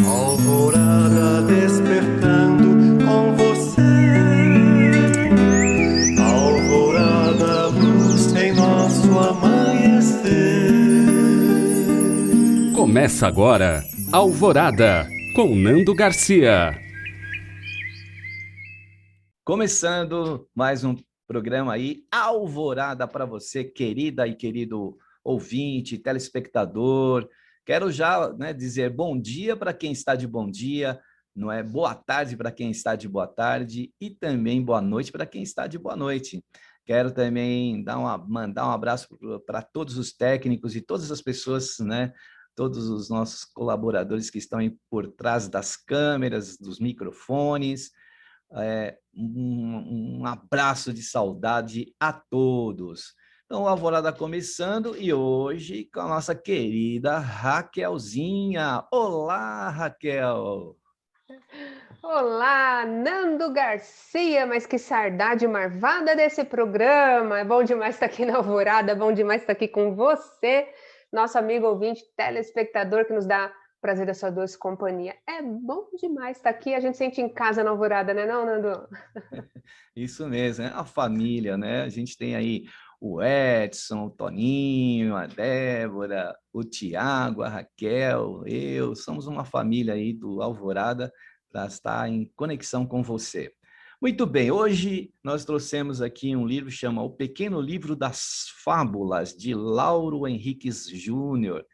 Alvorada despertando com você. Alvorada, luz em nosso amanhecer. Começa agora, Alvorada, com Nando Garcia. Começando mais um programa aí, Alvorada para você, querida e querido ouvinte, telespectador. Quero já, dizer bom dia para quem está de bom dia, não é? Boa tarde para quem está de boa tarde e também boa noite para quem está de boa noite. Quero também mandar um abraço para todos os técnicos e todas as pessoas, né? Todos os nossos colaboradores que estão aí por trás das câmeras, dos microfones. Um abraço de saudade a todos. Então, a Alvorada começando e hoje com a nossa querida Raquelzinha. Olá, Raquel! Olá, Nando Garcia, mas que saudade marvada desse programa. É bom demais estar aqui na Alvorada, é bom demais estar aqui com você, nosso amigo ouvinte, telespectador que nos dá prazer da sua doce companhia. É bom demais estar aqui, a gente sente em casa na Alvorada, né não, Nando? Isso mesmo, é a família, né? A gente tem aí o Edson, o Toninho, a Débora, o Tiago, a Raquel, eu, somos uma família aí do Alvorada para estar em conexão com você. Muito bem, hoje nós trouxemos aqui um livro que chama O Pequeno Livro das Fábulas, de Lauro Henriques Júnior,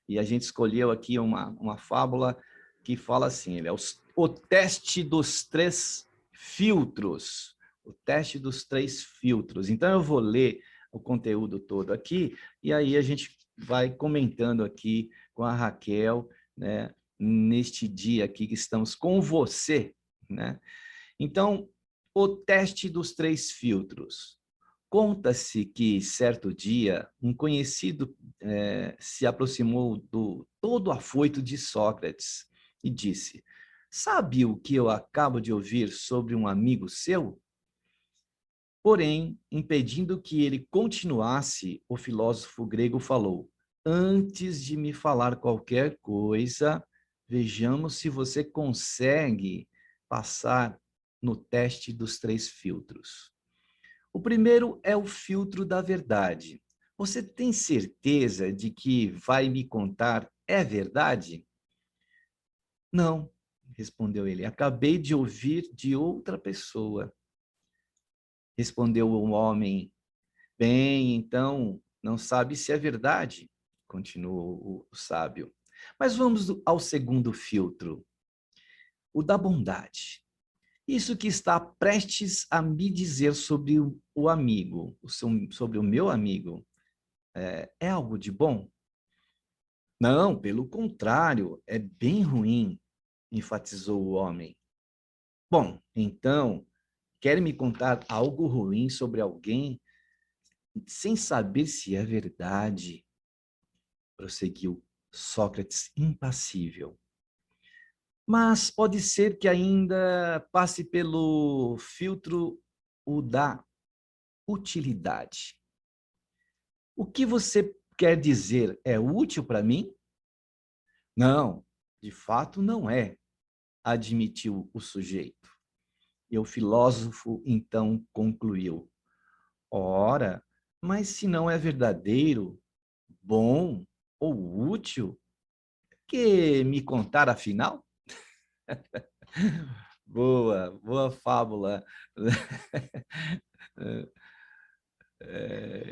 e a gente escolheu aqui uma fábula que fala assim, ele é o teste dos três filtros. O teste dos três filtros. Então, eu vou ler o conteúdo todo aqui e aí a gente vai comentando aqui com a Raquel, né, neste dia aqui que estamos com você, né? Então, o teste dos três filtros. Conta-se que, certo dia, um conhecido se aproximou do todo afoito de Sócrates e disse: "Sabe o que eu acabo de ouvir sobre um amigo seu?" Porém, impedindo que ele continuasse, o filósofo grego falou: "Antes de me falar qualquer coisa, vejamos se você consegue passar no teste dos três filtros. O primeiro é o filtro da verdade. Você tem certeza de que vai me contar é verdade?" "Não", respondeu ele, "acabei de ouvir de outra pessoa." Respondeu o homem: "Bem, então, não sabe se é verdade", continuou o sábio. "Mas vamos ao segundo filtro, o da bondade. Isso que está prestes a me dizer sobre o amigo, sobre o meu amigo, é algo de bom?" "Não, pelo contrário, é bem ruim", enfatizou o homem. "Bom, então, quer me contar algo ruim sobre alguém sem saber se é verdade?", prosseguiu Sócrates impassível. "Mas pode ser que ainda passe pelo filtro o da utilidade. O que você quer dizer é útil para mim?" "Não, de fato não é", admitiu o sujeito. E o filósofo então concluiu: "Ora, mas se não é verdadeiro, bom ou útil, que me contar afinal?" Boa, boa fábula.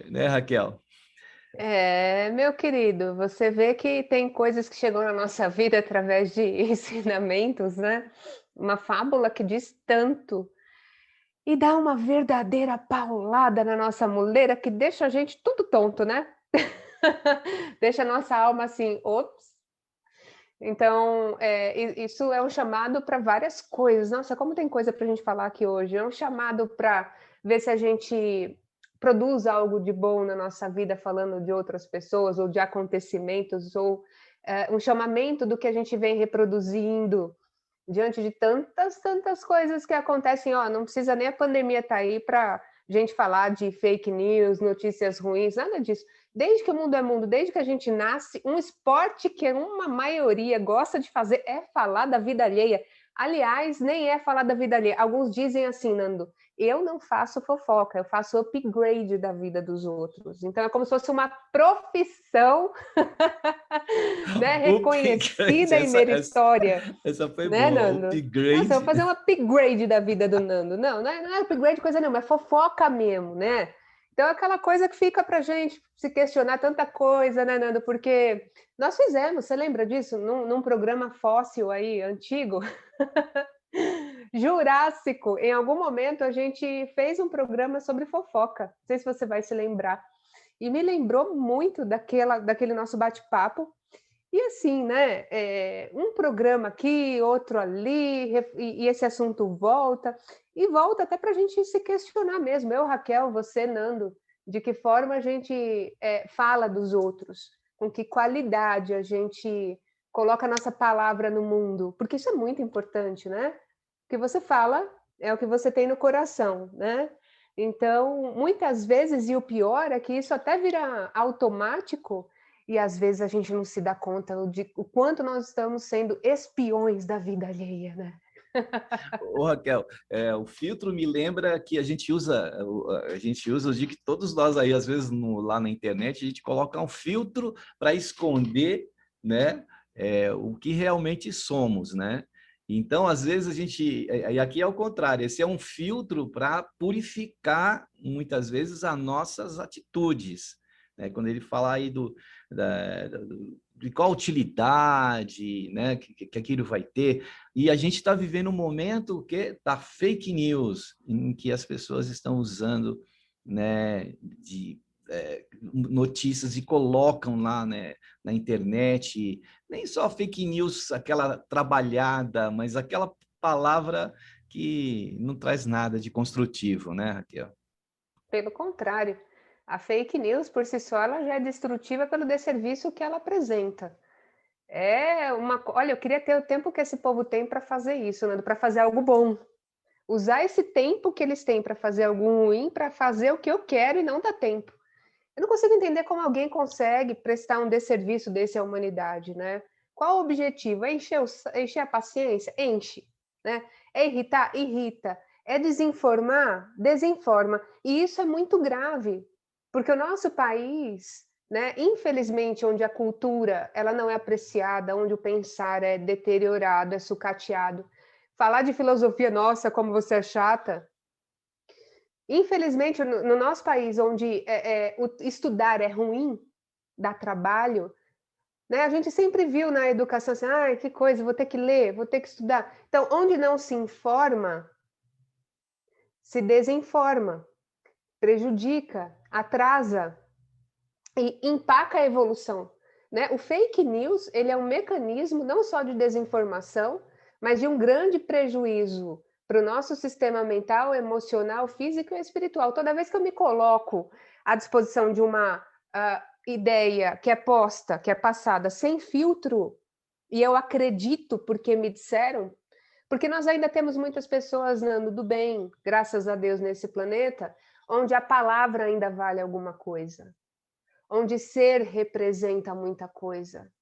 Né, Raquel? Meu querido, você vê que tem coisas que chegam na nossa vida através de ensinamentos, né? Uma fábula que diz tanto. E dá uma verdadeira paulada na nossa muleira que deixa a gente tudo tonto, né? Deixa a nossa alma assim, ops. Então, isso é um chamado para várias coisas. Nossa, como tem coisa para a gente falar aqui hoje. É um chamado para ver se a gente produz algo de bom na nossa vida, falando de outras pessoas, ou de acontecimentos, ou um chamamento do que a gente vem reproduzindo diante de tantas coisas que acontecem. Ó, não precisa nem a pandemia estar aí para a gente falar de fake news, notícias ruins, nada disso. Desde que o mundo é mundo, desde que a gente nasce, um esporte que uma maioria gosta de fazer é falar da vida alheia. Aliás, nem é falar da vida alheia. Alguns dizem assim, Nando, eu não faço fofoca, eu faço upgrade da vida dos outros. Então é como se fosse uma profissão, né, Upgrade, reconhecida e meritória, essa foi né, boa. Nando? Nossa, eu vou Upgrade. fazer um upgrade da vida do Nando. Não é upgrade coisa nenhuma, é fofoca mesmo, né? Então, é aquela coisa que fica pra gente se questionar tanta coisa, né, Nando? Porque nós fizemos, você lembra disso? Num programa fóssil aí, antigo, Jurássico, em algum momento a gente fez um programa sobre fofoca. Não sei se você vai se lembrar. E me lembrou muito daquele nosso bate-papo. E assim, né? Um programa aqui, outro ali, e esse assunto volta, e volta até para a gente se questionar mesmo. Eu, Raquel, você, Nando, de que forma a gente fala dos outros, com que qualidade a gente coloca a nossa palavra no mundo, porque isso é muito importante, né? O que você fala é o que você tem no coração, né? Então, muitas vezes, e o pior é que isso até vira automático, e às vezes a gente não se dá conta de o quanto nós estamos sendo espiões da vida alheia, né? Ô, Raquel, o filtro me lembra que eu digo que todos nós aí, às vezes, lá na internet, a gente coloca um filtro para esconder, né, o que realmente somos, né? Então, às vezes, e aqui é o contrário, esse é um filtro para purificar, muitas vezes, as nossas atitudes, né? Quando ele fala aí de qual utilidade, né, que aquilo vai ter. E a gente está vivendo um momento que da fake news, em que as pessoas estão usando, né, de notícias e colocam lá, né, na internet, nem só fake news, aquela trabalhada, mas aquela palavra que não traz nada de construtivo, né, Raquel? Pelo contrário, a fake news por si só ela já é destrutiva pelo desserviço que ela apresenta. Olha, eu queria ter o tempo que esse povo tem para fazer isso, né? Para fazer algo bom. Usar esse tempo que eles têm para fazer algo ruim, para fazer o que eu quero e não dá tempo. Eu não consigo entender como alguém consegue prestar um desserviço desse à humanidade, né? Qual o objetivo? É encher a paciência? Enche, né? É irritar? Irrita. É desinformar? Desinforma. E isso é muito grave, porque o nosso país, né, infelizmente, onde a cultura ela não é apreciada, onde o pensar é deteriorado, é sucateado. Falar de filosofia, nossa, como você é chata, infelizmente, no nosso país, onde o estudar é ruim, dá trabalho, né? A gente sempre viu na educação assim, que coisa, vou ter que ler, vou ter que estudar. Então, onde não se informa, se desinforma, prejudica, atrasa e empaca a evolução, né? O fake news, ele é um mecanismo não só de desinformação, mas de um grande prejuízo para o nosso sistema mental, emocional, físico e espiritual. Toda vez que eu me coloco à disposição de uma ideia que é posta, que é passada sem filtro, e eu acredito porque me disseram, porque nós ainda temos muitas pessoas, Nando, do bem, graças a Deus, nesse planeta, onde a palavra ainda vale alguma coisa, onde ser representa muita coisa.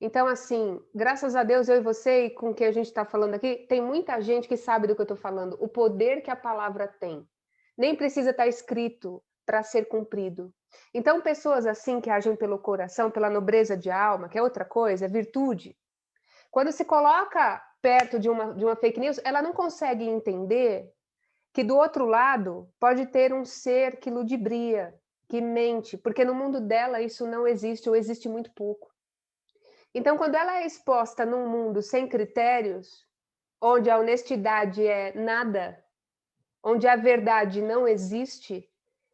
Então, assim, graças a Deus, eu e você, e com o que a gente está falando aqui, tem muita gente que sabe do que eu estou falando, o poder que a palavra tem. Nem precisa estar escrito para ser cumprido. Então, pessoas assim que agem pelo coração, pela nobreza de alma, que é outra coisa, é virtude. Quando se coloca perto de uma fake news, ela não consegue entender que do outro lado pode ter um ser que ludibria, que mente, porque no mundo dela isso não existe ou existe muito pouco. Então, quando ela é exposta num mundo sem critérios, onde a honestidade é nada, onde a verdade não existe,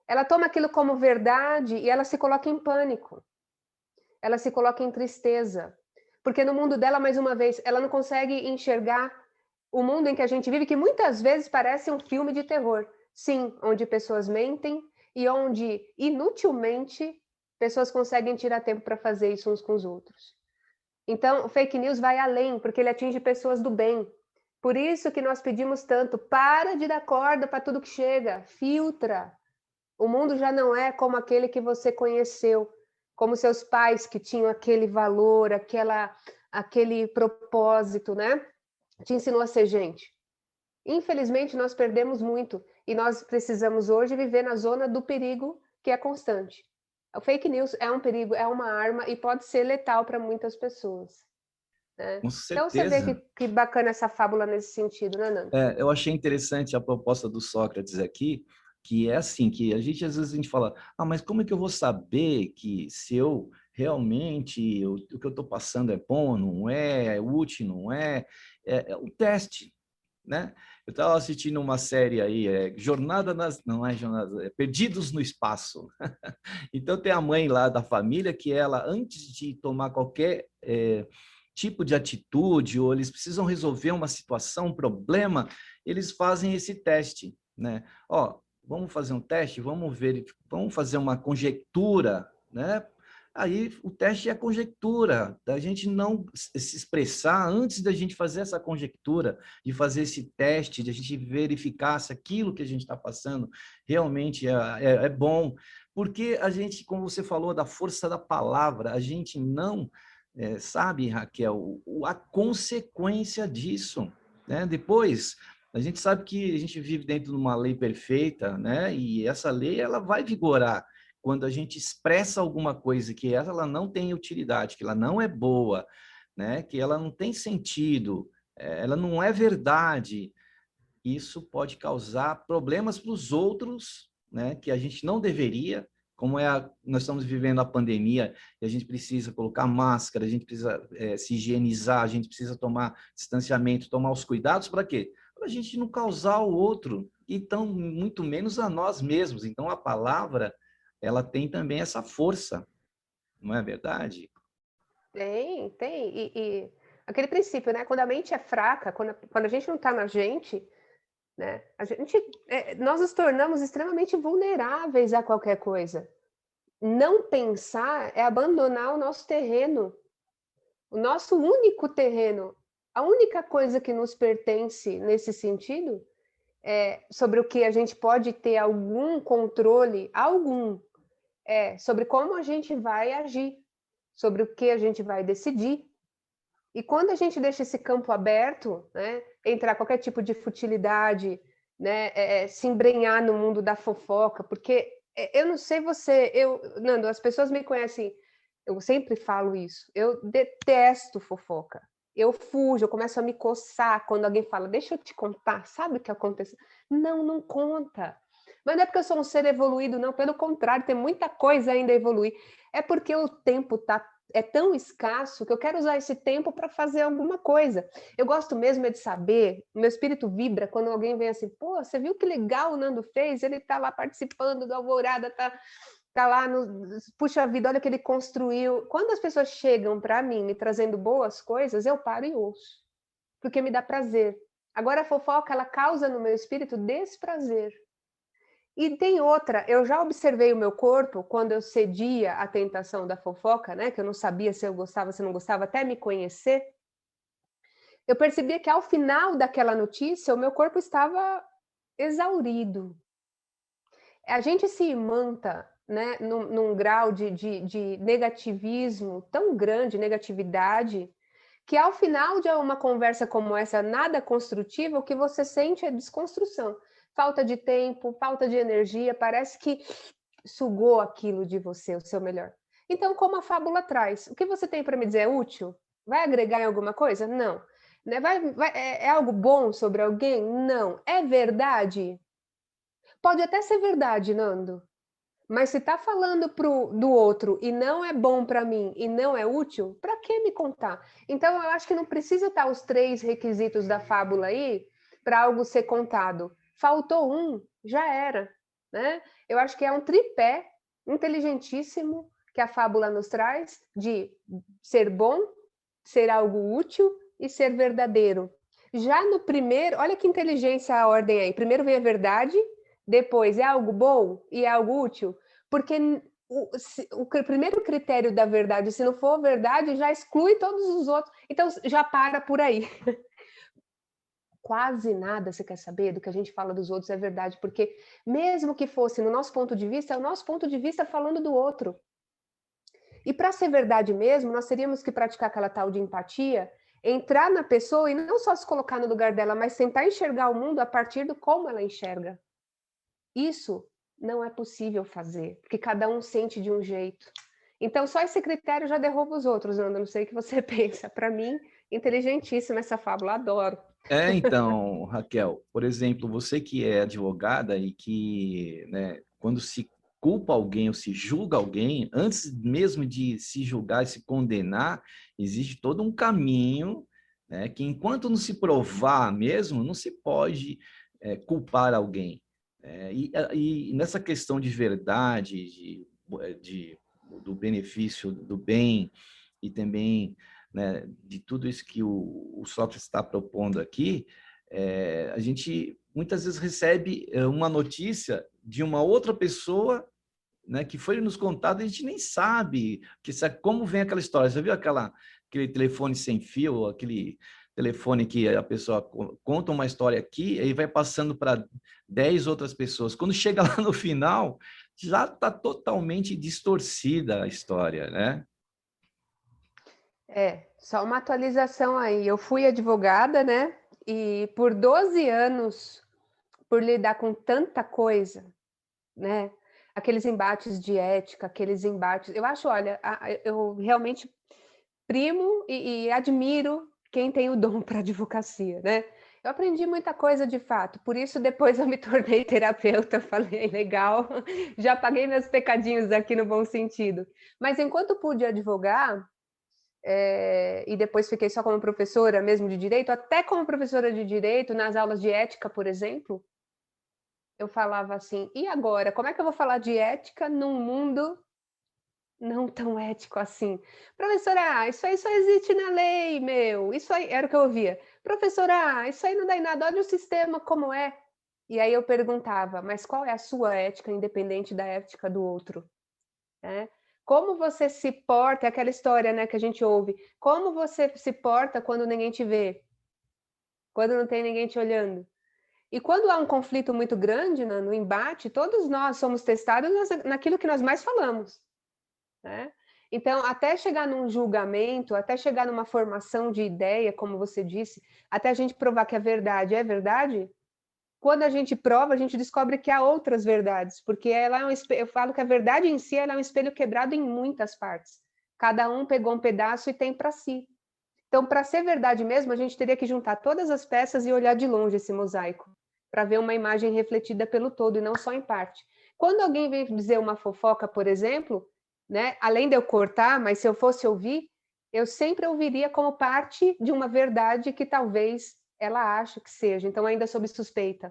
ela toma aquilo como verdade e ela se coloca em pânico. Ela se coloca em tristeza. Porque no mundo dela, mais uma vez, ela não consegue enxergar o mundo em que a gente vive, que muitas vezes parece um filme de terror. Sim, onde pessoas mentem e onde, inutilmente, pessoas conseguem tirar tempo para fazer isso uns com os outros. Então, o fake news vai além, porque ele atinge pessoas do bem. Por isso que nós pedimos tanto, para de dar corda para tudo que chega, filtra, O mundo já não é como aquele que você conheceu, como seus pais que tinham aquele valor, aquele propósito, né? Te ensinou a ser gente. Infelizmente, nós perdemos muito e nós precisamos hoje viver na zona do perigo que é constante. O fake news é um perigo, é uma arma e pode ser letal para muitas pessoas, né? Com Então você vê certeza. que bacana essa fábula nesse sentido, né, Nando? Eu achei interessante a proposta do Sócrates aqui, que é assim, que às vezes a gente fala, mas como é que eu vou saber que se eu realmente, o que eu estou passando é bom, não é útil, não é? É o teste, né? Eu estava assistindo uma série aí, não é Jornada, Perdidos no Espaço. Então tem a mãe lá da família que ela, antes de tomar qualquer tipo de atitude, ou eles precisam resolver uma situação, um problema, eles fazem esse teste, né? Vamos fazer um teste, vamos fazer uma conjectura, né? Aí o teste é a conjectura, da gente não se expressar antes da gente fazer essa conjectura, de fazer esse teste, de a gente verificar se aquilo que a gente está passando realmente é bom. Porque a gente, como você falou, da força da palavra, a gente não sabe, Raquel, a consequência disso, né? Depois, a gente sabe que a gente vive dentro de uma lei perfeita, né? E essa lei ela vai vigorar quando a gente expressa alguma coisa que ela não tem utilidade, que ela não é boa, né? Que ela não tem sentido, ela não é verdade. Isso pode causar problemas para os outros, né? Que a gente não deveria, como nós estamos vivendo a pandemia e a gente precisa colocar máscara, a gente precisa se higienizar, a gente precisa tomar distanciamento, tomar os cuidados para quê? Para a gente não causar o outro, então muito menos a nós mesmos. Então a palavra ela tem também essa força, não é verdade? Tem. E aquele princípio, né? Quando a mente é fraca, quando a gente não está na gente, né? Nós nos tornamos extremamente vulneráveis a qualquer coisa. Não pensar é abandonar o nosso terreno, o nosso único terreno. A única coisa que nos pertence nesse sentido sobre o que a gente pode ter algum controle, sobre como a gente vai agir, sobre o que a gente vai decidir. E quando a gente deixa esse campo aberto, né, entrar qualquer tipo de futilidade, né, se embrenhar no mundo da fofoca, porque eu não sei você, Nando, as pessoas me conhecem, eu sempre falo isso, eu detesto fofoca. Eu fujo, eu começo a me coçar quando alguém fala, deixa eu te contar, sabe o que aconteceu? Não conta. Mas não é porque eu sou um ser evoluído, não, pelo contrário, tem muita coisa ainda a evoluir. É porque o tempo é tão escasso que eu quero usar esse tempo para fazer alguma coisa. Eu gosto mesmo de saber, meu espírito vibra quando alguém vem assim, pô, você viu que legal o Nando fez? Ele está lá participando do Alvorada, tá lá puxa vida, olha o que ele construiu. Quando as pessoas chegam para mim me trazendo boas coisas, eu paro e ouço, porque me dá prazer. Agora a fofoca, ela causa no meu espírito desprazer. E tem outra, eu já observei o meu corpo quando eu cedia à tentação da fofoca, né? Que eu não sabia se eu gostava, se não gostava, até me conhecer. Eu percebia que ao final daquela notícia, o meu corpo estava exaurido. A gente se imanta, né, num grau de negativismo tão grande, negatividade, que ao final de uma conversa como essa, nada construtiva, o que você sente é desconstrução. Falta de tempo, falta de energia, parece que sugou aquilo de você, o seu melhor. Então, como a fábula traz, o que você tem para me dizer é útil? Vai agregar em alguma coisa? Não. Né? É algo bom sobre alguém? Não. É verdade? Pode até ser verdade, Nando, mas se está falando do outro e não é bom para mim e não é útil, para que me contar? Então, eu acho que não precisa estar os 3 requisitos da fábula aí para algo ser contado. Faltou um, já era. Né? Eu acho que é um tripé inteligentíssimo que a fábula nos traz de ser bom, ser algo útil e ser verdadeiro. Já no primeiro, olha que inteligência a ordem aí. Primeiro vem a verdade, depois é algo bom e é algo útil, porque o primeiro critério da verdade, se não for verdade, já exclui todos os outros, então já para por aí. quase nada, você quer saber, do que a gente fala dos outros é verdade, porque mesmo que fosse no nosso ponto de vista, é o nosso ponto de vista falando do outro. E para ser verdade mesmo, nós teríamos que praticar aquela tal de empatia, entrar na pessoa e não só se colocar no lugar dela, mas tentar enxergar o mundo a partir do como ela enxerga. Isso não é possível fazer, porque cada um sente de um jeito. Então, só esse critério já derruba os outros, Nanda. Não sei o que você pensa. Para mim, inteligentíssima essa fábula, adoro. Então, Raquel, por exemplo, você que é advogada e que, né, quando se culpa alguém ou se julga alguém, antes mesmo de se julgar e se condenar, existe todo um caminho, né, que enquanto não se provar mesmo, não se pode culpar alguém. E nessa questão de verdade, do benefício do bem e também, né, de tudo isso que o Sócrates está propondo aqui, a gente muitas vezes recebe uma notícia de uma outra pessoa, né, que foi nos contada, a gente nem sabe como vem aquela história. Você viu aquele telefone sem fio, aquele telefone que a pessoa conta uma história aqui e vai passando para 10 outras pessoas. Quando chega lá no final, já está totalmente distorcida a história, né? Só uma atualização aí. Eu fui advogada, né? E por 12 anos, por lidar com tanta coisa, né? Aqueles embates de ética, aqueles embates. Eu acho, olha, eu realmente primo e admiro quem tem o dom para advocacia, né? Eu aprendi muita coisa de fato, por isso depois eu me tornei terapeuta, falei, legal, já paguei meus pecadinhos aqui no bom sentido. Mas enquanto pude advogar, e depois fiquei só como professora mesmo de direito, até como professora de direito, nas aulas de ética, por exemplo, eu falava assim, e agora, como é que eu vou falar de ética num mundo não tão ético assim? Professora, isso aí só existe na lei, meu. Isso aí era o que eu ouvia. Professora, isso aí não dá em nada, olha o sistema como é. E aí eu perguntava, mas qual é a sua ética independente da ética do outro? Como você se porta, é aquela história, né, que a gente ouve. Como você se porta quando ninguém te vê? Quando não tem ninguém te olhando? E quando há um conflito muito grande no embate, todos nós somos testados naquilo que nós mais falamos, né? Então, até chegar num julgamento, até chegar numa formação de ideia, como você disse, até a gente provar que a verdade é verdade, quando a gente prova, a gente descobre que há outras verdades, porque ela é eu falo que a verdade em si ela é um espelho quebrado em muitas partes. Cada um pegou um pedaço e tem para si. Então, para ser verdade mesmo, a gente teria que juntar todas as peças e olhar de longe esse mosaico, para ver uma imagem refletida pelo todo e não só em parte. Quando alguém vem dizer uma fofoca, por exemplo, né, além de eu cortar, mas se eu fosse ouvir, eu sempre ouviria como parte de uma verdade que talvez ela ache que seja, então ainda sob suspeita.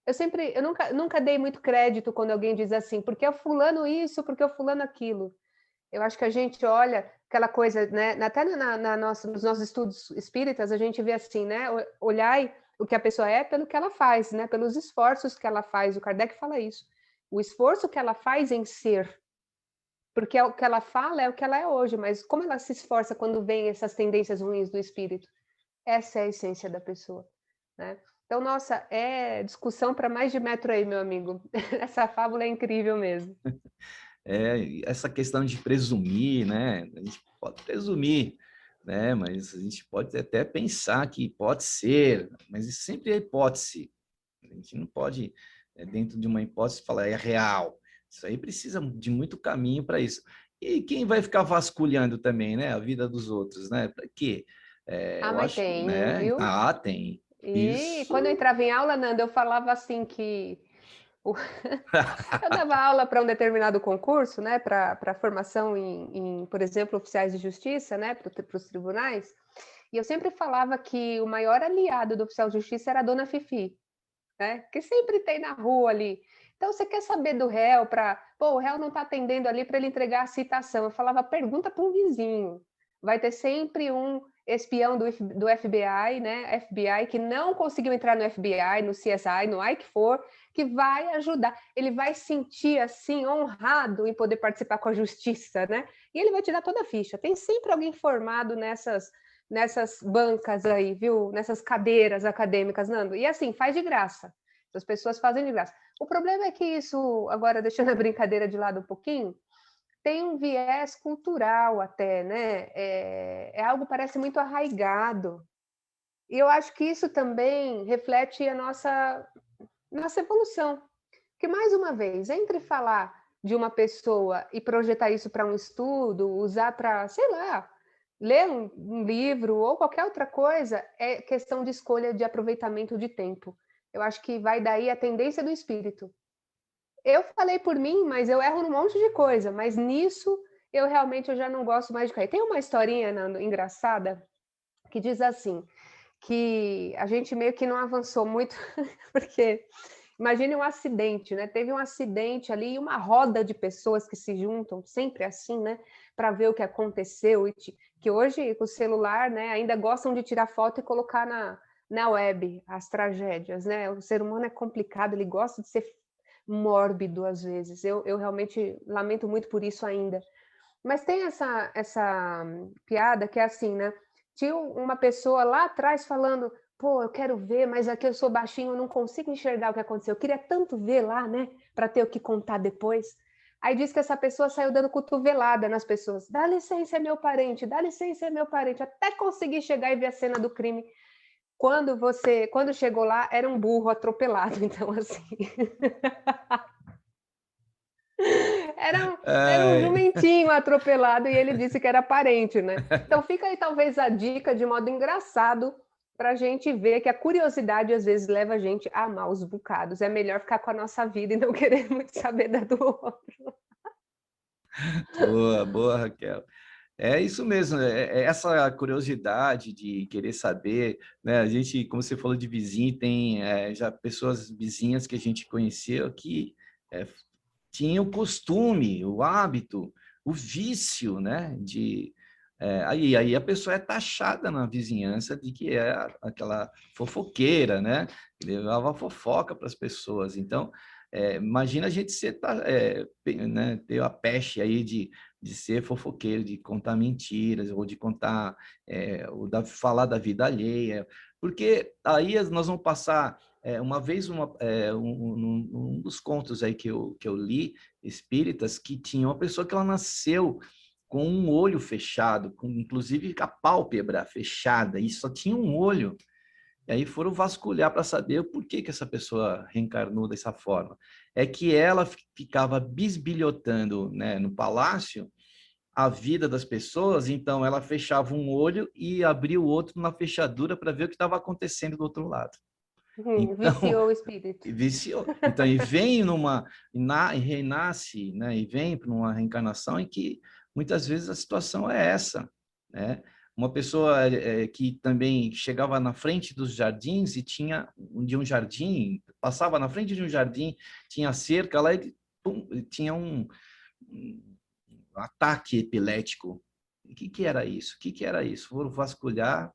Eu nunca dei muito crédito quando alguém diz assim, porque o fulano isso, porque o fulano aquilo. Eu acho que a gente olha aquela coisa, né? Até nos nossos estudos espíritas, a gente vê assim, né? Olhar o que a pessoa é pelo que ela faz, né? Pelos esforços que ela faz. O Kardec fala isso. O esforço que ela faz em ser. Porque o que ela fala é o que ela é hoje, mas como ela se esforça quando vem essas tendências ruins do espírito? Essa é a essência da pessoa, né? Então, nossa, é discussão para mais de metro aí, meu amigo. Essa fábula é incrível mesmo. Essa questão de presumir, né? A gente pode presumir, né? Mas a gente pode até pensar que pode ser, mas isso sempre é hipótese. A gente não pode, dentro de uma hipótese, falar é real. Isso aí precisa de muito caminho para isso. E quem vai ficar vasculhando também, né? A vida dos outros, né? Para quê? Eu Mas acho, tem, né? viu? Tem. E quando eu Isso. entrava em aula, Nanda, eu falava assim que eu dava aula para um determinado concurso, né, para formação por exemplo, oficiais de justiça, né, para os tribunais, e eu sempre falava que o maior aliado do oficial de justiça era a dona Fifi, né, que sempre tem na rua ali. Então, você quer saber do réu o réu não está atendendo ali para ele entregar a citação. Eu falava, pergunta para um vizinho. Vai ter sempre um espião do FBI, né? FBI, que não conseguiu entrar no FBI, no CSI, no AI que for, que vai ajudar. Ele vai sentir, assim, honrado em poder participar com a justiça, né? E ele vai te dar toda a ficha. Tem sempre alguém formado nessas bancas aí, viu? Nessas cadeiras acadêmicas, Nando. E assim, faz de graça. As pessoas fazem de graça. O problema é que isso, agora deixando a brincadeira de lado um pouquinho, tem um viés cultural até, né? É algo que parece muito arraigado. E eu acho que isso também reflete a nossa evolução. Porque, mais uma vez, entre falar de uma pessoa e projetar isso para um estudo, usar para, sei lá, ler um livro ou qualquer outra coisa, é questão de escolha de aproveitamento de tempo. Eu acho que vai daí a tendência do espírito. Eu falei por mim, mas eu erro num monte de coisa, mas nisso eu já não gosto mais de cair. Tem uma historinha, Nando, engraçada, que diz assim, que a gente meio que não avançou muito, porque imagine um acidente, né? Teve um acidente ali e uma roda de pessoas que se juntam, sempre assim, né? Para ver o que aconteceu. Que hoje, com o celular, né, ainda gostam de tirar foto e colocar na web as tragédias, né? O ser humano é complicado, ele gosta de ser mórbido às vezes. Eu realmente lamento muito por isso ainda. Mas tem essa piada que é assim, né? Tinha uma pessoa lá atrás falando: pô, eu quero ver, mas aqui eu sou baixinho, eu não consigo enxergar o que aconteceu. Eu queria tanto ver lá, né? Para ter o que contar depois. Aí diz que essa pessoa saiu dando cotovelada nas pessoas. Dá licença, é meu parente, dá licença, é meu parente. Até conseguir chegar e ver a cena do crime. Quando chegou lá, era um burro atropelado. Então, assim. Era um Ai, jumentinho atropelado e ele disse que era parente, né? Então fica aí talvez a dica de modo engraçado para a gente ver que a curiosidade às vezes leva a gente a maus bocados. É melhor ficar com a nossa vida e não querer muito saber da do outro. boa, boa, Raquel. É isso mesmo, é essa curiosidade de querer saber, né? A gente, como você falou de vizinho, tem já pessoas vizinhas que a gente conheceu que é, tinham o costume, o hábito, o vício, né? Aí a pessoa é taxada na vizinhança de que é aquela fofoqueira, né? Que levava fofoca para as pessoas. Então, imagina a gente né, ter a peste aí de ser fofoqueiro, de contar mentiras, ou de contar, falar da vida alheia, porque aí nós vamos passar, uma vez, um dos contos aí que eu li, espíritas, que tinha uma pessoa que ela nasceu com um olho fechado, inclusive com a pálpebra fechada, e só tinha um olho. E aí foram vasculhar para saber o porquê que essa pessoa reencarnou dessa forma. É que ela ficava bisbilhotando, né, no palácio a vida das pessoas, então ela fechava um olho e abria o outro na fechadura para ver o que estava acontecendo do outro lado. Então, Viciou o espírito. viciou. Então, e renasce, né? E vem para uma reencarnação em que muitas vezes a situação é essa, né? Uma pessoa que também chegava na frente dos jardins e de um jardim, passava na frente de um jardim, tinha cerca lá e pum, tinha um ataque epilético. O que era isso? O que era isso? Foram vasculhar.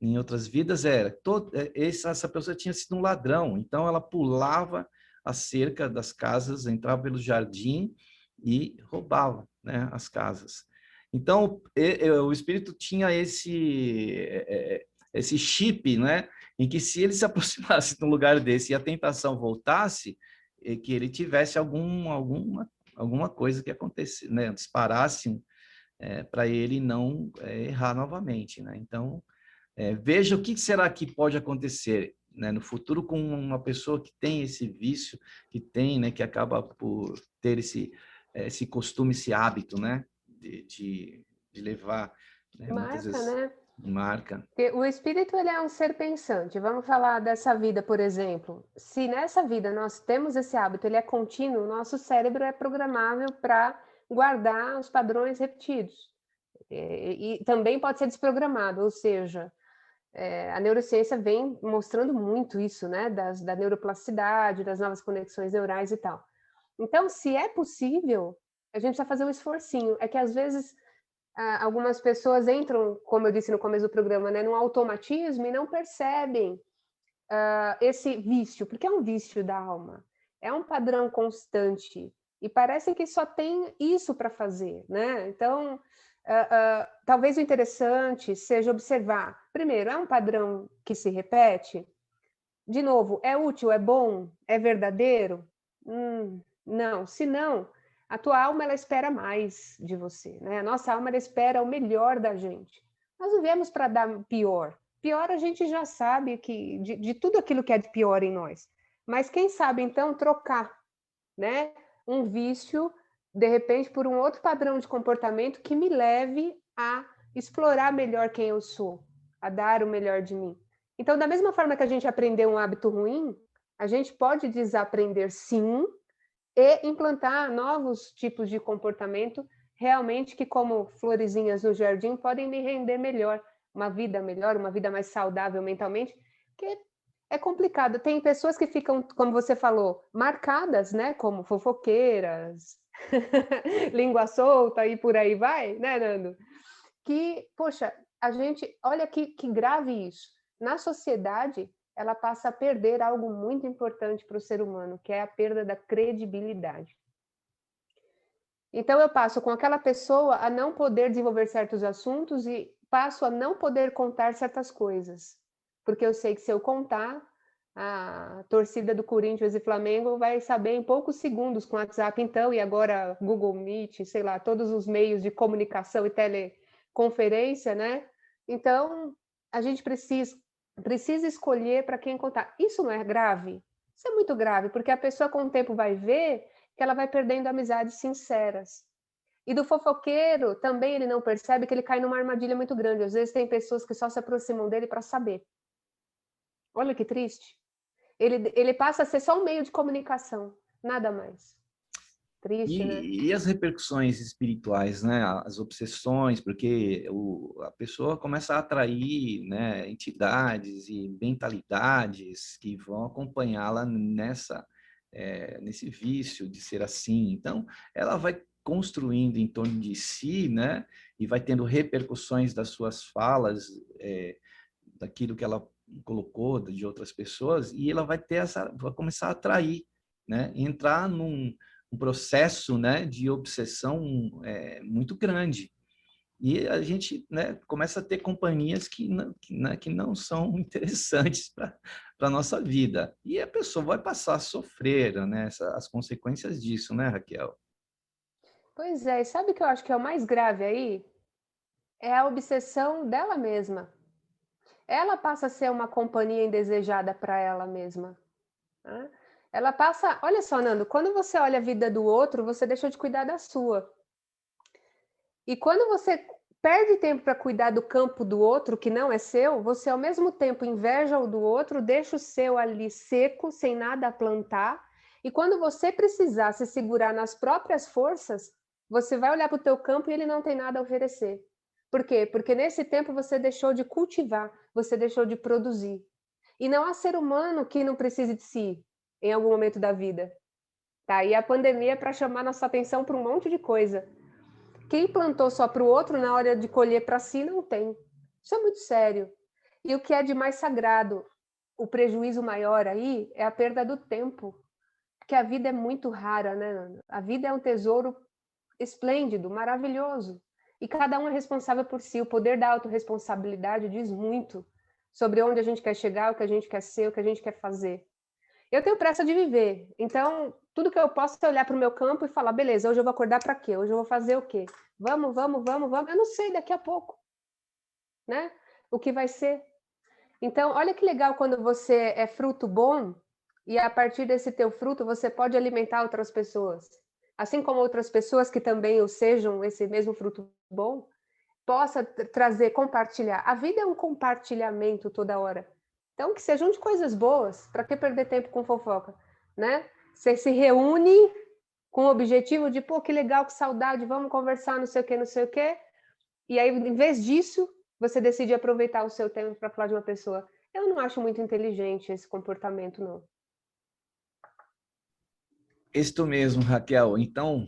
Em outras vidas essa pessoa tinha sido um ladrão, então ela pulava a cerca das casas, entrava pelo jardim e roubava, né, as casas. Então o espírito tinha esse chip, né, em que se ele se aproximasse de um lugar desse e a tentação voltasse, que ele tivesse alguma coisa que acontecesse, né, disparasse para ele não errar novamente, né? Então veja o que será que pode acontecer, né, no futuro com uma pessoa que tem esse vício, que tem, né, que acaba por ter esse costume, esse hábito, né, de levar, né, muitas Marca, vezes né? marca. Porque o espírito ele é um ser pensante. Vamos falar dessa vida, por exemplo. Se nessa vida nós temos esse hábito, ele é contínuo, nosso cérebro é programável para guardar os padrões repetidos. E também pode ser desprogramado, ou seja, a neurociência vem mostrando muito isso, né? Da neuroplasticidade, das novas conexões neurais e tal. Então, se é possível, a gente precisa fazer um esforcinho. É que às vezes algumas pessoas entram, como eu disse no começo do programa, né, num automatismo e não percebem esse vício, porque é um vício da alma, é um padrão constante e parece que só tem isso para fazer, né? Então talvez o interessante seja observar, primeiro, é um padrão que se repete? De novo, é útil, é bom, é verdadeiro? Não, se não, a tua alma ela espera mais de você, né? A nossa alma ela espera o melhor da gente. Nós não viemos para dar pior. Pior a gente já sabe que de tudo aquilo que é de pior em nós. Mas quem sabe então trocar, né? Um vício de repente por um outro padrão de comportamento que me leve a explorar melhor quem eu sou, a dar o melhor de mim. Então, da mesma forma que a gente aprendeu um hábito ruim, a gente pode desaprender sim e implantar novos tipos de comportamento realmente que, como florezinhas no jardim, podem me render melhor, uma vida mais saudável mentalmente, que é complicado. Tem pessoas que ficam, como você falou, marcadas, né, como fofoqueiras, língua solta e por aí vai, né, Nando? Que, poxa, a gente, olha que grave isso. Na sociedade, ela passa a perder algo muito importante para o ser humano, que é a perda da credibilidade. Então, eu passo com aquela pessoa a não poder desenvolver certos assuntos e passo a não poder contar certas coisas. Porque eu sei que se eu contar, a torcida do Corinthians e Flamengo vai saber em poucos segundos com o WhatsApp, então, e agora Google Meet, sei lá, todos os meios de comunicação e teleconferência, né? Então, a gente precisa escolher para quem contar. Isso não é grave? Isso é muito grave, porque a pessoa com o tempo vai ver que ela vai perdendo amizades sinceras. E do fofoqueiro, também ele não percebe que ele cai numa armadilha muito grande. Às vezes tem pessoas que só se aproximam dele para saber. Olha que triste. Ele passa a ser só um meio de comunicação, nada mais. Triste, né? E as repercussões espirituais, né? As obsessões, porque a pessoa começa a atrair, né, entidades e mentalidades que vão acompanhá-la nesse vício de ser assim. Então, ela vai construindo em torno de si, né? E vai tendo repercussões das suas falas, daquilo que ela colocou de outras pessoas, e ela vai começar a atrair, né? Entrar num processo, né, de obsessão muito grande. E a gente, né, começa a ter companhias que não são interessantes para a nossa vida. E a pessoa vai passar a sofrer, né, as consequências disso, né, Raquel? Pois é, e sabe o que eu acho que é o mais grave aí? É a obsessão dela mesma. Ela passa a ser uma companhia indesejada para ela mesma, né? Ela passa, olha só, Nando, quando você olha a vida do outro, você deixa de cuidar da sua. E quando você perde tempo para cuidar do campo do outro, que não é seu, você ao mesmo tempo inveja o do outro, deixa o seu ali seco, sem nada a plantar, e quando você precisar se segurar nas próprias forças, você vai olhar para o teu campo e ele não tem nada a oferecer. Por quê? Porque nesse tempo você deixou de cultivar, você deixou de produzir. E não há ser humano que não precise de si em algum momento da vida. Tá? E a pandemia é para chamar nossa atenção para um monte de coisa. Quem plantou só para o outro, na hora de colher para si, não tem. Isso é muito sério. E o que é de mais sagrado, o prejuízo maior aí, é a perda do tempo. Porque a vida é muito rara, né? A vida é um tesouro esplêndido, maravilhoso. E cada um é responsável por si. O poder da autorresponsabilidade diz muito sobre onde a gente quer chegar, o que a gente quer ser, o que a gente quer fazer. Eu tenho pressa de viver, então tudo que eu posso é olhar para o meu campo e falar, beleza, hoje eu vou acordar para quê? Hoje eu vou fazer o quê? Vamos. Eu não sei, daqui a pouco, né? O que vai ser. Então, olha que legal quando você é fruto bom e a partir desse teu fruto você pode alimentar outras pessoas. Assim como outras pessoas que também o sejam esse mesmo fruto bom, possa trazer, compartilhar. A vida é um compartilhamento toda hora. Então, que sejam de coisas boas, para que perder tempo com fofoca, né? Você se reúne com o objetivo de, pô, que legal, que saudade, vamos conversar, não sei o quê. E aí, em vez disso, você decide aproveitar o seu tempo para falar de uma pessoa. Eu não acho muito inteligente esse comportamento, não. Isto mesmo, Raquel. Então,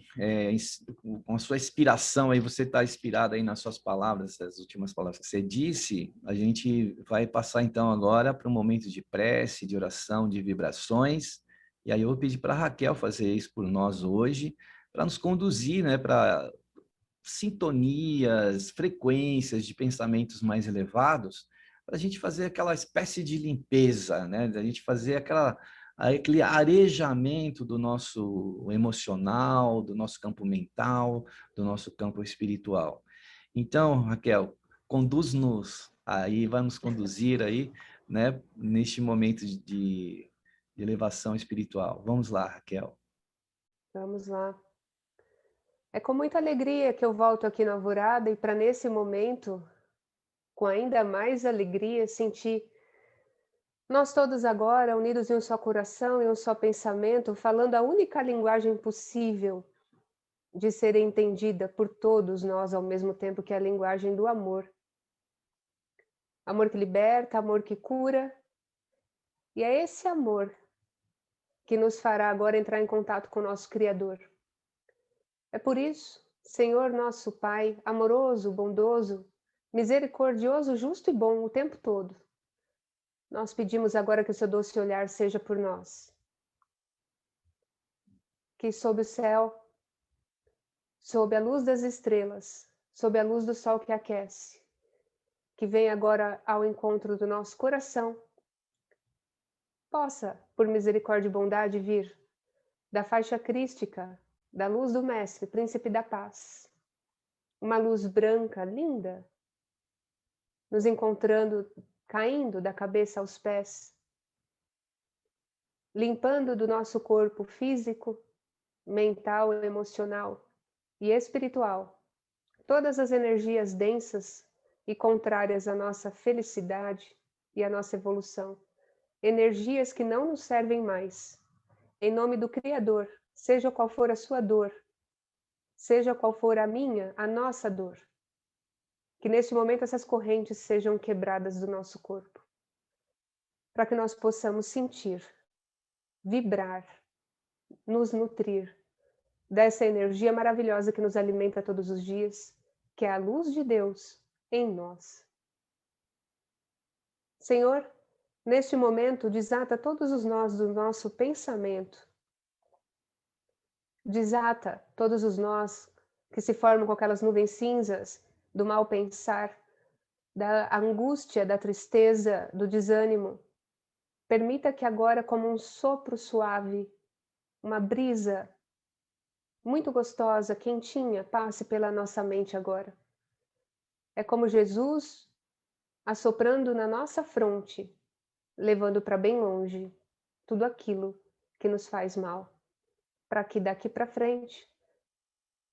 com a sua inspiração aí, você está inspirada aí nas suas palavras, as últimas palavras que você disse, a gente vai passar então agora para um momento de prece, de oração, de vibrações. E aí eu vou pedir para a Raquel fazer isso por nós hoje, para nos conduzir, né, para sintonias, frequências de pensamentos mais elevados, para a gente fazer aquela espécie de limpeza, né? Da gente fazer aquele arejamento do nosso emocional, do nosso campo mental, do nosso campo espiritual. Então, Raquel, conduz-nos aí, vai nos conduzir aí, né, neste momento de elevação espiritual. Vamos lá, Raquel. Vamos lá. É com muita alegria que eu volto aqui na Alvorada e para nesse momento, com ainda mais alegria, sentir nós todos agora unidos em um só coração e um só pensamento, falando a única linguagem possível de ser entendida por todos nós ao mesmo tempo, que é a linguagem do amor. Amor que liberta, amor que cura. E é esse amor que nos fará agora entrar em contato com o nosso Criador. É por isso, Senhor nosso Pai, amoroso, bondoso, misericordioso, justo e bom o tempo todo, nós pedimos agora que o seu doce olhar seja por nós. Que sob o céu, sob a luz das estrelas, sob a luz do sol que aquece, que vem agora ao encontro do nosso coração, possa, por misericórdia e bondade, vir da faixa crística, da luz do Mestre, Príncipe da Paz, uma luz branca, linda, nos encontrando, caindo da cabeça aos pés, limpando do nosso corpo físico, mental, emocional e espiritual todas as energias densas e contrárias à nossa felicidade e à nossa evolução, energias que não nos servem mais. Em nome do Criador, seja qual for a sua dor, seja qual for a minha, a nossa dor, que neste momento essas correntes sejam quebradas do nosso corpo, para que nós possamos sentir, vibrar, nos nutrir dessa energia maravilhosa que nos alimenta todos os dias, que é a luz de Deus em nós. Senhor, neste momento, desata todos os nós do nosso pensamento, desata todos os nós que se formam com aquelas nuvens cinzas do mal pensar, da angústia, da tristeza, do desânimo. Permita que agora, como um sopro suave, uma brisa muito gostosa, quentinha, passe pela nossa mente agora. É como Jesus assoprando na nossa fronte, levando para bem longe tudo aquilo que nos faz mal, para que daqui para frente,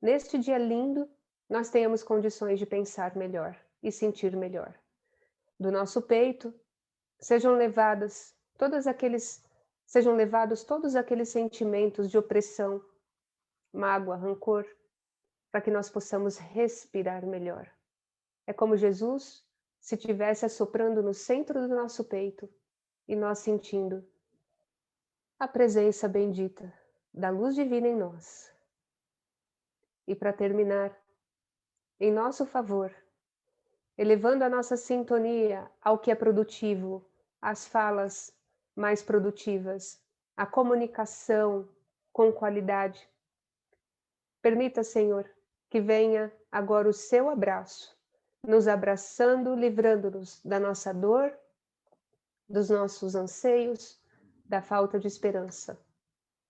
neste dia lindo, nós tenhamos condições de pensar melhor e sentir melhor. Do nosso peito sejam levados todos aqueles sentimentos de opressão, mágoa, rancor, para que nós possamos respirar melhor. É como Jesus se estivesse assoprando no centro do nosso peito e nós sentindo a presença bendita da luz divina em nós. E para terminar, em nosso favor, elevando a nossa sintonia ao que é produtivo, às falas mais produtivas, à comunicação com qualidade. Permita, Senhor, que venha agora o seu abraço, nos abraçando, livrando-nos da nossa dor, dos nossos anseios, da falta de esperança.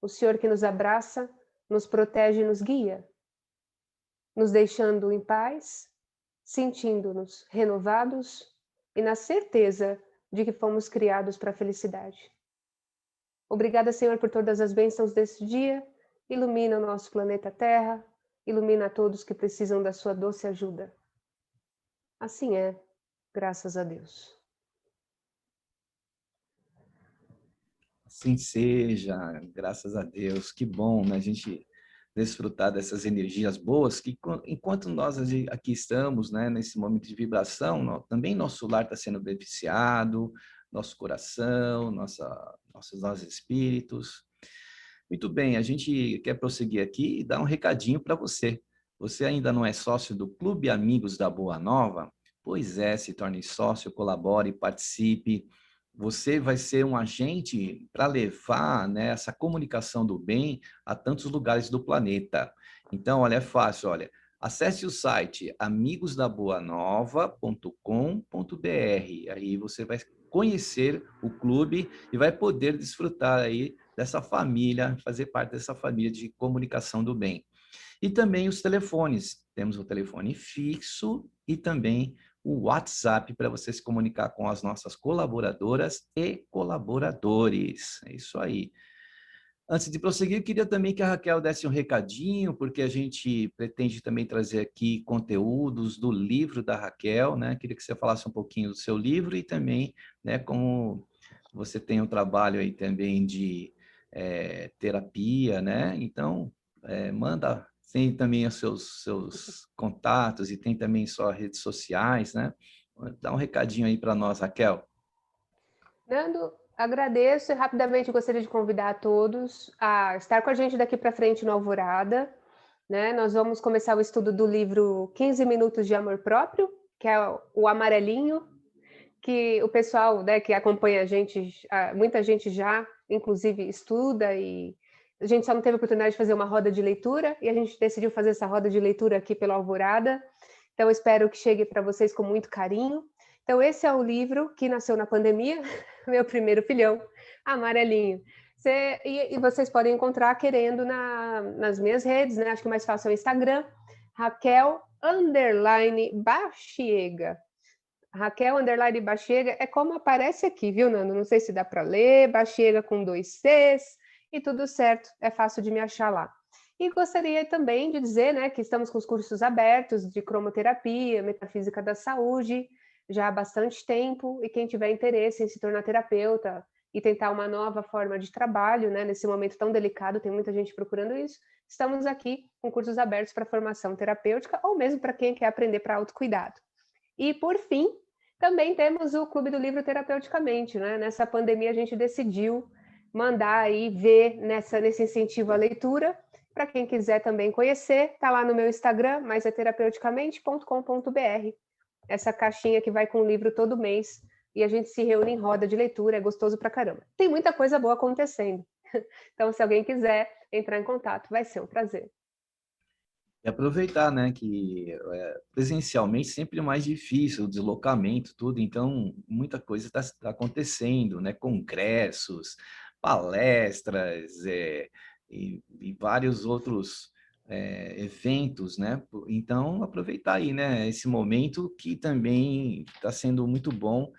O Senhor que nos abraça, nos protege e nos guia, nos deixando em paz, sentindo-nos renovados e na certeza de que fomos criados para a felicidade. Obrigada, Senhor, por todas as bênçãos desse dia. Ilumina o nosso planeta Terra, ilumina a todos que precisam da sua doce ajuda. Assim é, graças a Deus. Assim seja, graças a Deus. Que bom, né? A gente desfrutar dessas energias boas, que enquanto nós aqui estamos, né, nesse momento de vibração, também nosso lar está sendo beneficiado, nosso coração, nossos espíritos. Muito bem, a gente quer prosseguir aqui e dar um recadinho para você. Você ainda não é sócio do Clube Amigos da Boa Nova? Pois é, se torne sócio, colabore, participe. Você vai ser um agente para levar, né, essa comunicação do bem a tantos lugares do planeta. Então, olha, é fácil, olha. Acesse o site amigosdaboanova.com.br. Aí você vai conhecer o clube e vai poder desfrutar aí dessa família, fazer parte dessa família de comunicação do bem. E também os telefones. Temos o telefone fixo e também o WhatsApp para você se comunicar com as nossas colaboradoras e colaboradores. É isso aí. Antes de prosseguir, eu queria também que a Raquel desse um recadinho, porque a gente pretende também trazer aqui conteúdos do livro da Raquel, né? Queria que você falasse um pouquinho do seu livro e também, né, como você tem um trabalho aí também de terapia, né? Então, manda, tem também os seus contatos e tem também suas redes sociais, né? Dá um recadinho aí para nós, Raquel. Nando, agradeço e rapidamente gostaria de convidar a todos a estar com a gente daqui para frente no Alvorada, né? Nós vamos começar o estudo do livro 15 Minutos de Amor Próprio, que é o amarelinho, que o pessoal, né, que acompanha a gente, muita gente já, inclusive, estuda e a gente só não teve oportunidade de fazer uma roda de leitura e a gente decidiu fazer essa roda de leitura aqui pela Alvorada. Então, espero que chegue para vocês com muito carinho. Então, esse é o livro que nasceu na pandemia, meu primeiro filhão, amarelinho. E vocês podem encontrar querendo nas minhas redes, né? Acho que o mais fácil é o Instagram, Raquel_Bachiega. Raquel_Bachiega é como aparece aqui, viu, Nando? Não sei se dá para ler, Bachiega com 2 Cs, e tudo certo, é fácil de me achar lá. E gostaria também de dizer, né, que estamos com os cursos abertos de cromoterapia, metafísica da saúde, já há bastante tempo, e quem tiver interesse em se tornar terapeuta e tentar uma nova forma de trabalho, né, nesse momento tão delicado, tem muita gente procurando isso, estamos aqui com cursos abertos para formação terapêutica, ou mesmo para quem quer aprender para autocuidado. E, por fim, também temos o Clube do Livro Terapeuticamente, né? Nessa pandemia a gente decidiu mandar aí ver nesse incentivo à leitura. Para quem quiser também conhecer, está lá no meu Instagram, mas é terapeuticamente.com.br. Essa caixinha que vai com o livro todo mês e a gente se reúne em roda de leitura, é gostoso pra caramba. Tem muita coisa boa acontecendo. Então, se alguém quiser entrar em contato, vai ser um prazer. E aproveitar, né, que presencialmente sempre é mais difícil, o deslocamento, tudo, então muita coisa está acontecendo, né, congressos, palestras e vários outros eventos, né, então aproveitar aí, né, esse momento que também está sendo muito bom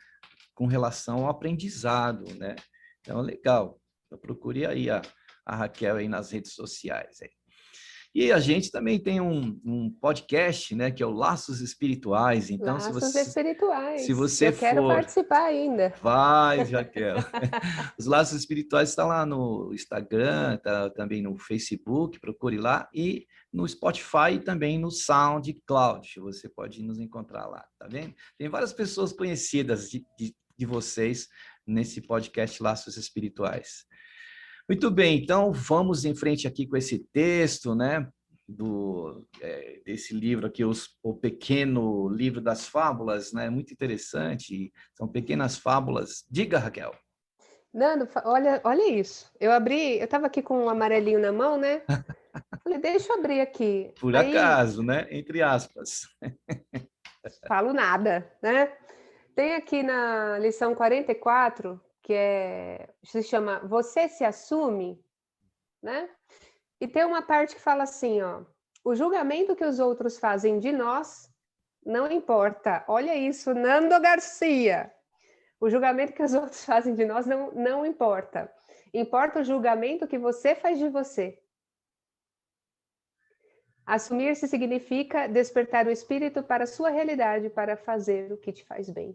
com relação ao aprendizado, né, então legal, procure aí a Raquel aí nas redes sociais, aí. E a gente também tem um podcast, né, que é o Laços Espirituais. Então, Laços se espirituais. você Eu quero for... participar ainda. Vai, Jaquel. Os Laços Espirituais estão lá no Instagram, tá também no Facebook, procure lá, e no Spotify e também no SoundCloud. Você pode nos encontrar lá, tá vendo? Tem várias pessoas conhecidas de vocês nesse podcast Laços Espirituais. Muito bem, então vamos em frente aqui com esse texto, né, desse livro aqui, o Pequeno Livro das Fábulas, né, muito interessante, são pequenas fábulas. Diga, Raquel. Nando, olha isso. Eu estava aqui com um amarelinho na mão, né? Falei, deixa eu abrir aqui. Por Aí, acaso, né, entre aspas. falo nada, né? Tem aqui na lição 44, que se chama Você se assume, né? E tem uma parte que fala assim, ó, o julgamento que os outros fazem de nós não importa. Olha isso, Nando Garcia. O julgamento que os outros fazem de nós não importa. Importa o julgamento que você faz de você. Assumir-se significa despertar o espírito para a sua realidade, para fazer o que te faz bem.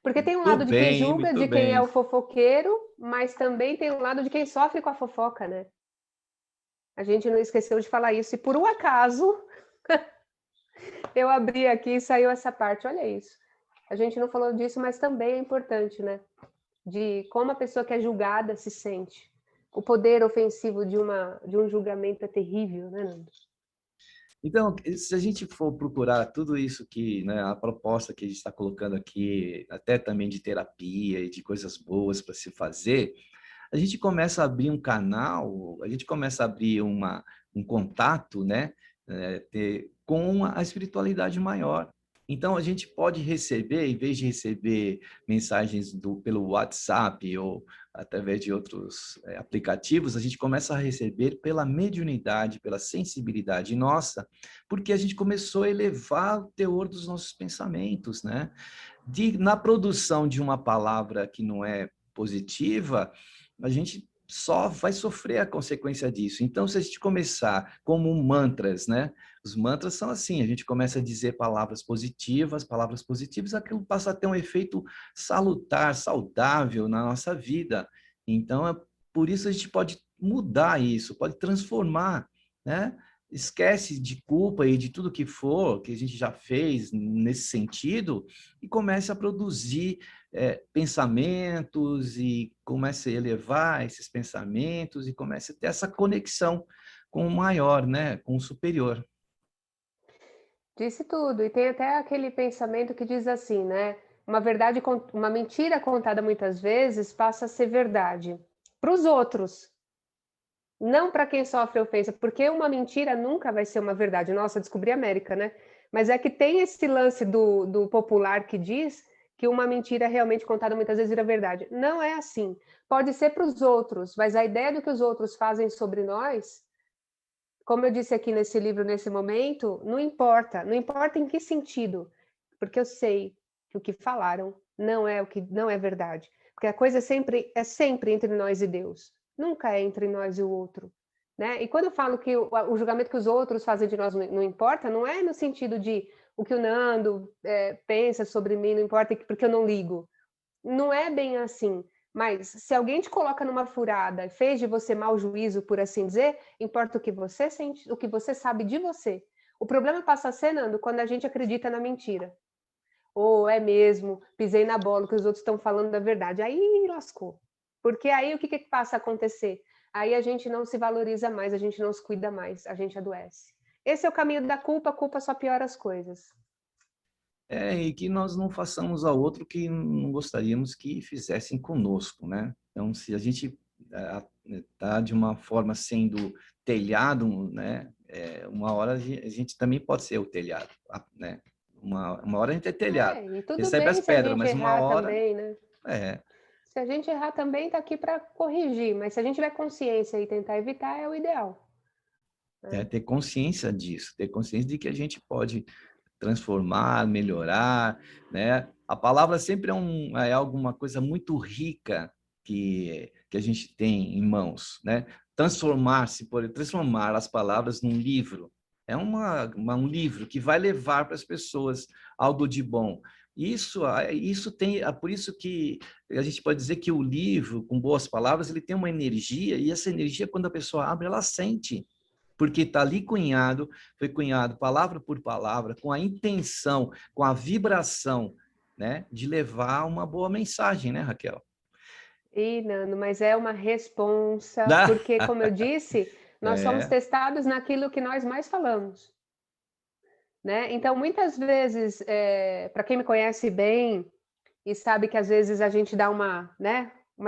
Porque tem um lado de quem julga, de quem é o fofoqueiro, mas também tem um lado de quem sofre com a fofoca, né? A gente não esqueceu de falar isso. E por um acaso, eu abri aqui e saiu essa parte. Olha isso. A gente não falou disso, mas também é importante, né? De como a pessoa que é julgada se sente. O poder ofensivo de um julgamento é terrível, né, Nando? Então, se a gente for procurar tudo isso que, né, a proposta que a gente está colocando aqui, até também de terapia e de coisas boas para se fazer, a gente começa a abrir um canal, a gente começa a abrir um contato, né, com a espiritualidade maior. Então, a gente pode receber, em vez de receber mensagens pelo WhatsApp ou através de outros aplicativos, a gente começa a receber pela mediunidade, pela sensibilidade nossa, porque a gente começou a elevar o teor dos nossos pensamentos, né? Na produção de uma palavra que não é positiva, a gente só vai sofrer a consequência disso. Então, se a gente começar como mantras, né? Os mantras são assim, a gente começa a dizer palavras positivas, aquilo passa a ter um efeito salutar, saudável na nossa vida. Então, por isso a gente pode mudar isso, pode transformar, né? Esquece de culpa e de tudo que for, que a gente já fez nesse sentido, e comece a produzir pensamentos e comece a elevar esses pensamentos e comece a ter essa conexão com o maior, né? Com o superior. Disse tudo. E tem até aquele pensamento que diz assim, né? Uma mentira contada muitas vezes passa a ser verdade para os outros, não para quem sofre ofensa, porque uma mentira nunca vai ser uma verdade. Nossa, descobri a América, né? Mas é que tem esse lance do popular que diz que uma mentira realmente contada muitas vezes vira verdade. Não é assim. Pode ser para os outros, mas a ideia do que os outros fazem sobre nós, como eu disse aqui nesse livro, nesse momento, não importa. Não importa em que sentido, porque eu sei que o que falaram não é verdade. Porque a coisa é sempre entre nós e Deus. Nunca é entre nós e o outro. Né? E quando eu falo que o julgamento que os outros fazem de nós não importa, não é no sentido de o que o Nando pensa sobre mim não importa porque eu não ligo. Não é bem assim. Mas se alguém te coloca numa furada e fez de você mau juízo, por assim dizer, importa o que você sente, o que você sabe de você. O problema passa a ser, Nando, quando a gente acredita na mentira. Ou é mesmo, pisei na bola, que os outros estão falando da verdade. Aí lascou. Porque aí o que passa a acontecer? Aí a gente não se valoriza mais, a gente não se cuida mais, a gente adoece. Esse é o caminho da culpa, a culpa só piora as coisas. E que nós não façamos ao outro que não gostaríamos que fizessem conosco, né? Então, se a gente está de uma forma sendo telhado, né? Uma hora a gente também pode ser o telhado, né? Uma hora a gente é telhado, E tudo recebe as bem se a pedras, gente mas uma errar hora também, né? é, Se a gente errar também, está aqui para corrigir, mas se a gente tiver consciência e tentar evitar, é o ideal. ter consciência disso, ter consciência de que a gente pode transformar, melhorar, né? A palavra sempre é alguma coisa muito rica que a gente tem em mãos, né? Transformar as palavras num livro é um livro que vai levar para as pessoas algo de bom. Isso tem, por isso que a gente pode dizer que o livro, com boas palavras, ele tem uma energia, e essa energia, quando a pessoa abre, ela sente, porque está ali foi cunhado palavra por palavra, com a intenção, com a vibração, né, de levar uma boa mensagem, né, Raquel? Nando, mas é uma responsa, porque, como eu disse, nós somos testados naquilo que nós mais falamos. Né? Então, muitas vezes, para quem me conhece bem e sabe que às vezes a gente dá uma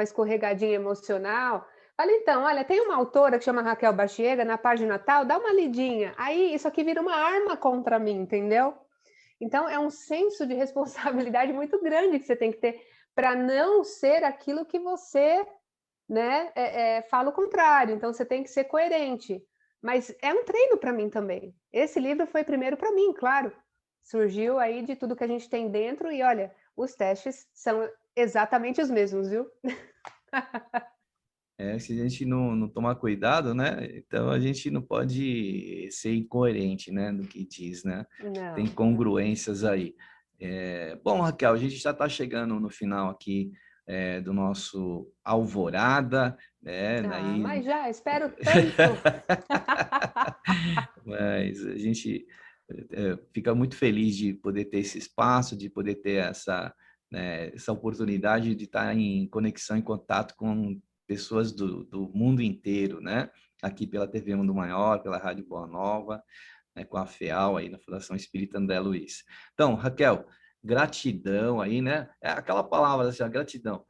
escorregadinha emocional, fala, então, olha, tem uma autora que chama Raquel Bachiega, na página tal, dá uma lidinha. Aí, isso aqui vira uma arma contra mim, entendeu? Então, é um senso de responsabilidade muito grande que você tem que ter para não ser aquilo que você, né, fala o contrário. Então, você tem que ser coerente. Mas é um treino para mim também. Esse livro foi primeiro para mim, claro. Surgiu aí de tudo que a gente tem dentro e, olha, os testes são exatamente os mesmos, viu? Se a gente não tomar cuidado, né? Então a gente não pode ser incoerente, né, do que diz, né? Tem Não, não. congruências aí. Bom, Raquel, a gente já está chegando no final aqui do nosso Alvorada, né? Mas já, espero tanto. Mas a gente fica muito feliz de poder ter esse espaço, de poder ter né, essa oportunidade de estar em conexão, em contato com pessoas do mundo inteiro, né? Aqui pela TV Mundo Maior, pela Rádio Boa Nova, né, com a FEAL aí na Fundação Espírita André Luiz. Então, Raquel, gratidão aí, né? É aquela palavra assim, a gratidão.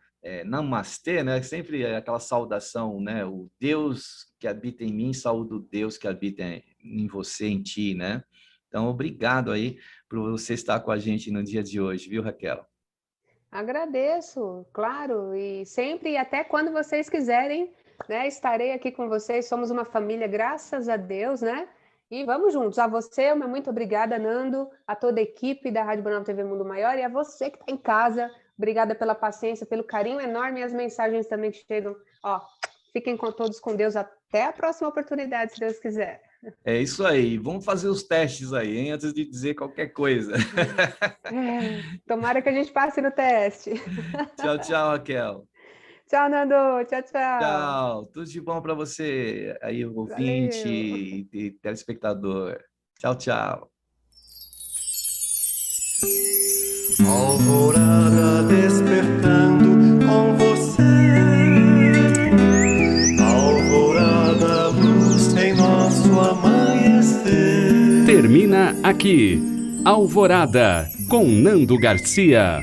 Namastê, né? Sempre é aquela saudação, né? O Deus que habita em mim, saúde o Deus que habita em você, em ti, né? Então, obrigado aí por você estar com a gente no dia de hoje, viu, Raquel? Agradeço, claro, e sempre e até quando vocês quiserem, né? Estarei aqui com vocês. Somos uma família, graças a Deus, né? E vamos juntos. A você, uma muito obrigada, Nando, a toda a equipe da Rádio Boa TV Mundo Maior e a você que está em casa. Obrigada pela paciência, pelo carinho enorme e as mensagens também que chegam. Ó, fiquem com todos com Deus. Até a próxima oportunidade, se Deus quiser. É isso aí. Vamos fazer os testes aí, hein? Antes de dizer qualquer coisa. Tomara que a gente passe no teste. Tchau, tchau, Raquel. Tchau, Nando. Tchau, tchau. Tchau. Tudo de bom para você, aí, ouvinte Valeu. e telespectador. Tchau, tchau. Alvorada despertando com você. Alvorada, luz em nosso amanhecer. Termina aqui, Alvorada, com Nando Garcia.